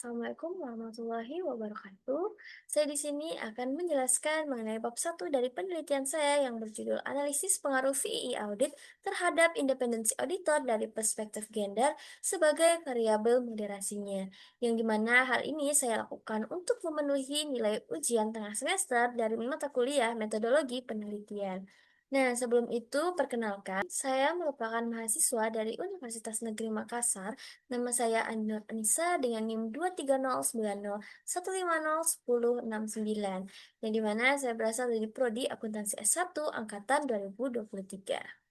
Assalamualaikum warahmatullahi wabarakatuh. Saya di sini akan menjelaskan mengenai bab satu dari penelitian saya yang berjudul Analisis Pengaruh VII Audit terhadap Independensi Auditor dari Perspektif Gender sebagai variabel moderasinya. Yang dimana hal ini saya lakukan untuk memenuhi nilai ujian tengah semester dari mata kuliah metodologi penelitian. Nah, sebelum itu, perkenalkan, saya merupakan mahasiswa dari Universitas Negeri Makassar. Nama saya Ainur Anissa dengan NIM 23010150109, yang dimana saya berasal dari Prodi Akuntansi S1 Angkatan 2023.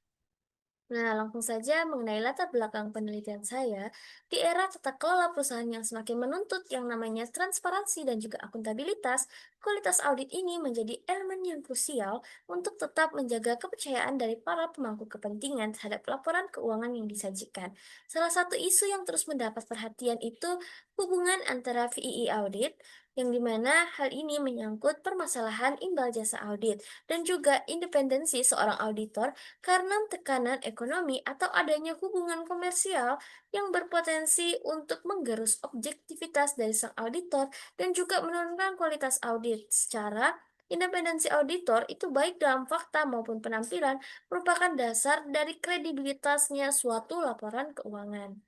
Nah, langsung saja mengenai latar belakang penelitian saya, di era tata kelola perusahaan yang semakin menuntut yang namanya transparansi dan juga akuntabilitas, kualitas audit ini menjadi elemen yang krusial untuk tetap menjaga kepercayaan dari para pemangku kepentingan terhadap laporan keuangan yang disajikan. Salah satu isu yang terus mendapat perhatian itu hubungan antara VII audit, yang dimana hal ini menyangkut permasalahan imbal jasa audit dan juga independensi seorang auditor karena tekanan ekonomi atau adanya hubungan komersial yang berpotensi untuk menggerus objektivitas dari sang auditor dan juga menurunkan kualitas audit. Secara independensi auditor itu baik dalam fakta maupun penampilan merupakan dasar dari kredibilitasnya suatu laporan keuangan.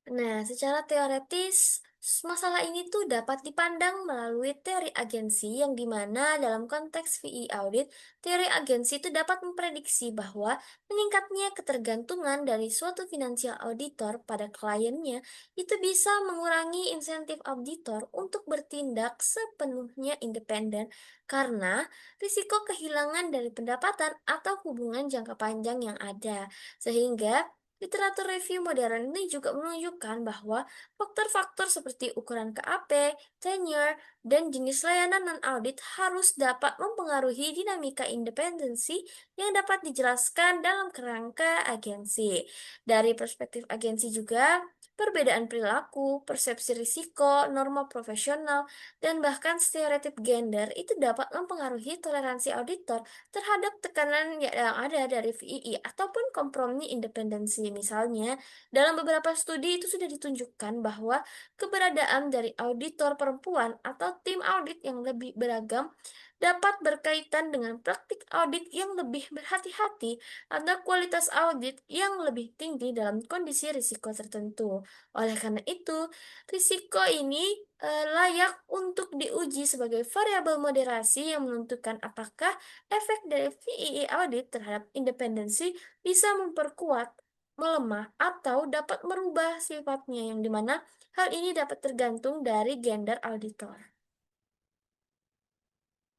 Nah, secara teoretis, masalah ini tuh dapat dipandang melalui teori agensi yang dimana dalam konteks VI audit, teori agensi itu dapat memprediksi bahwa meningkatnya ketergantungan dari suatu financial auditor pada kliennya itu bisa mengurangi insentif auditor untuk bertindak sepenuhnya independen karena risiko kehilangan dari pendapatan atau hubungan jangka panjang yang ada. Sehingga literatur review modern ini juga menunjukkan bahwa faktor-faktor seperti ukuran KAP, tenure, dan jenis layanan non-audit harus dapat mempengaruhi dinamika independensi yang dapat dijelaskan dalam kerangka agensi. Dari perspektif agensi juga, perbedaan perilaku, persepsi risiko, norma profesional, dan bahkan stereotip gender itu dapat mempengaruhi toleransi auditor terhadap tekanan yang ada dari VII ataupun kompromi independensi. Misalnya, dalam beberapa studi itu sudah ditunjukkan bahwa keberadaan dari auditor perempuan atau tim audit yang lebih beragam dapat berkaitan dengan praktik audit yang lebih berhati-hati atau kualitas audit yang lebih tinggi dalam kondisi risiko tertentu. Oleh karena itu, risiko ini layak untuk diuji sebagai variabel moderasi yang menentukan apakah efek dari VII audit terhadap independensi bisa memperkuat, melemah, atau dapat merubah sifatnya yang dimana hal ini dapat tergantung dari gender auditor.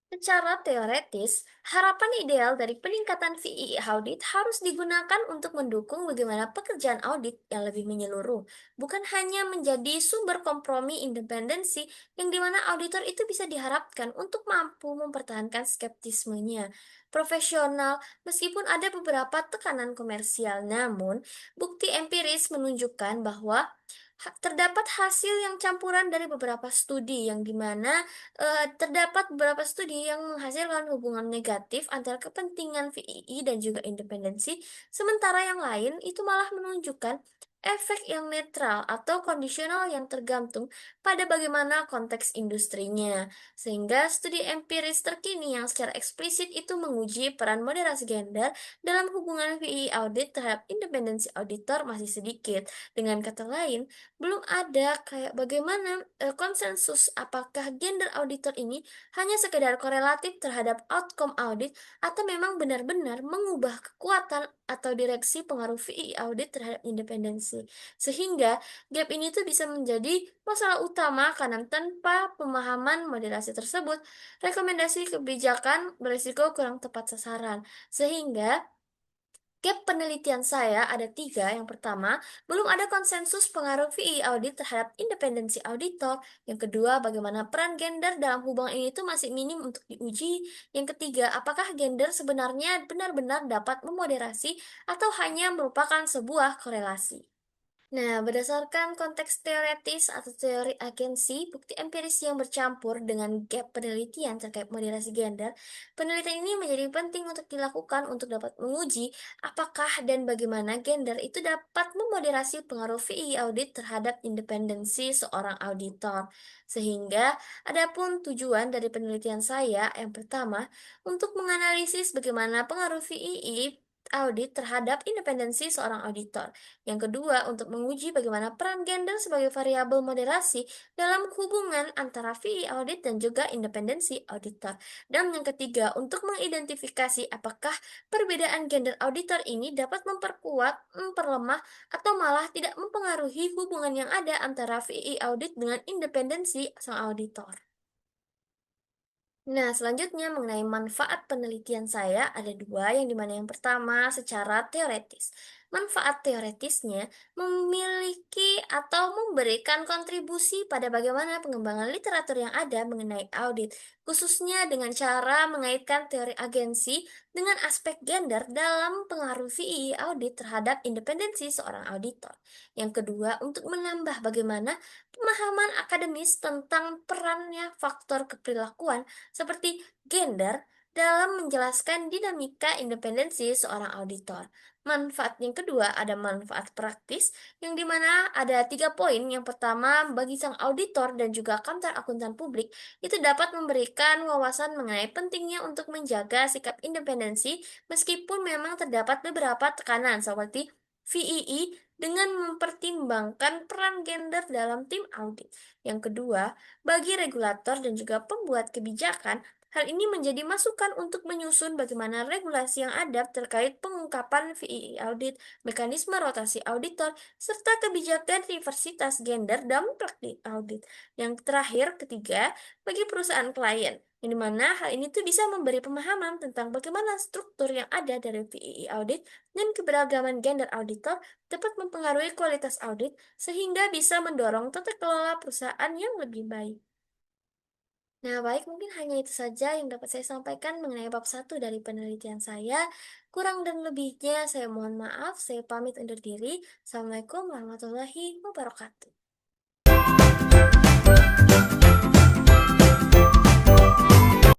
Secara teoretis, harapan ideal dari peningkatan VII audit harus digunakan untuk mendukung bagaimana pekerjaan audit yang lebih menyeluruh, bukan hanya menjadi sumber kompromi independensi yang dimana auditor itu bisa diharapkan untuk mampu mempertahankan skeptismenya. Profesional, meskipun ada beberapa tekanan komersial, namun bukti empiris menunjukkan bahwa terdapat hasil yang campuran dari beberapa studi yang dimana terdapat beberapa studi yang menghasilkan hubungan negatif antara kepentingan VII dan juga independensi, sementara yang lain itu malah menunjukkan efek yang netral atau kondisional yang tergantung pada bagaimana konteks industrinya. Sehingga studi empiris terkini yang secara eksplisit itu menguji peran moderasi gender dalam hubungan VII audit terhadap independensi auditor masih sedikit. Dengan kata lain, belum ada kayak bagaimana konsensus apakah gender auditor ini hanya sekedar korelatif terhadap outcome audit atau memang benar-benar mengubah kekuatan atau direksi pengaruh VI audit terhadap independensi. Sehingga gap ini tuh bisa menjadi masalah utama karena tanpa pemahaman moderasi tersebut, rekomendasi kebijakan berisiko kurang tepat sasaran. Sehingga gap penelitian saya ada tiga. Yang pertama, belum ada konsensus pengaruh VI audit terhadap independensi auditor. Yang kedua, bagaimana peran gender dalam hubungan ini itu masih minim untuk diuji. Yang ketiga, apakah gender sebenarnya benar-benar dapat memoderasi atau hanya merupakan sebuah korelasi. Nah, berdasarkan konteks teoretis atau teori agensi, bukti empiris yang bercampur dengan gap penelitian terkait moderasi gender, penelitian ini menjadi penting untuk dilakukan untuk dapat menguji apakah dan bagaimana gender itu dapat memoderasi pengaruh VI audit terhadap independensi seorang auditor. Sehingga, adapun tujuan dari penelitian saya yang pertama, untuk menganalisis bagaimana pengaruh VII audit terhadap independensi seorang auditor. Yang kedua, untuk menguji bagaimana peran gender sebagai variabel moderasi dalam hubungan antara VI audit dan juga independensi auditor. Dan yang ketiga, untuk mengidentifikasi apakah perbedaan gender auditor ini dapat memperkuat, memperlemah, atau malah tidak mempengaruhi hubungan yang ada antara VI audit dengan independensi sang auditor. Nah, selanjutnya mengenai manfaat penelitian saya ada dua, yang dimana yang pertama secara teoretis. Manfaat teoretisnya memiliki atau memberikan kontribusi pada bagaimana pengembangan literatur yang ada mengenai audit, khususnya dengan cara mengaitkan teori agensi dengan aspek gender dalam pengaruh VII audit terhadap independensi seorang auditor. Yang kedua, untuk menambah bagaimana pemahaman akademis tentang perannya faktor keperilakuan seperti gender dalam menjelaskan dinamika independensi seorang auditor. Manfaat yang kedua ada manfaat praktis, yang dimana ada 3 poin. Yang pertama, bagi sang auditor dan juga kantor akuntan publik, itu dapat memberikan wawasan mengenai pentingnya untuk menjaga sikap independensi meskipun memang terdapat beberapa tekanan seperti VII dengan mempertimbangkan peran gender dalam tim audit. Yang kedua, bagi regulator dan juga pembuat kebijakan, hal ini menjadi masukan untuk menyusun bagaimana regulasi yang ada terkait pengungkapan VII audit, mekanisme rotasi auditor, serta kebijakan diversitas gender dalam praktik audit. Yang terakhir, ketiga, bagi perusahaan klien, yang dimana hal ini tuh bisa memberi pemahaman tentang bagaimana struktur yang ada dari VII audit dan keberagaman gender auditor dapat mempengaruhi kualitas audit sehingga bisa mendorong tata kelola perusahaan yang lebih baik. Nah, baik, mungkin hanya itu saja yang dapat saya sampaikan mengenai bab satu dari penelitian saya. Kurang dan lebihnya saya mohon maaf, saya pamit undur diri. Assalamualaikum warahmatullahi wabarakatuh.